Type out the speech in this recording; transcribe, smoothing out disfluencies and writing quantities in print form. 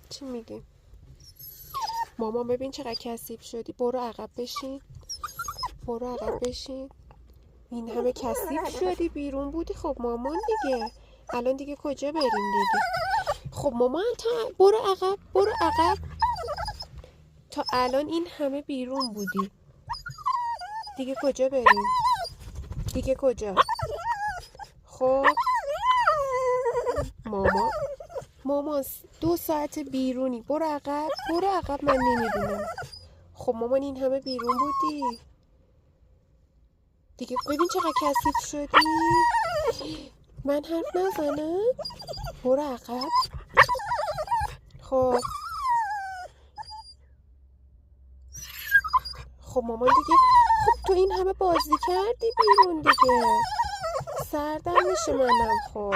چی میگی؟ مامان ببین چقدر کثیف شدی. برو عقب بشین. برو عقب بشین. این همه کثیف شدی، بیرون بودی. خب مامان دیگه الان دیگه کجا بریم دیگه؟ خب مامان تا برو عقب، برو عقب. تا الان این همه بیرون بودی، دیگه کجا بریم؟ دیگه کجا؟ خب مامان 2 ساعت بیرونی. برو عقب، برو عقب. من نمیدونم. خب مامان این همه بیرون بودی دیگه. ببین چقدر کثیف شدی. من حرف نزنم. برو عقب. خب خب مامان دیگه. خب تو این همه بازی کردی بیرون دیگه، سردم میشه منم. خب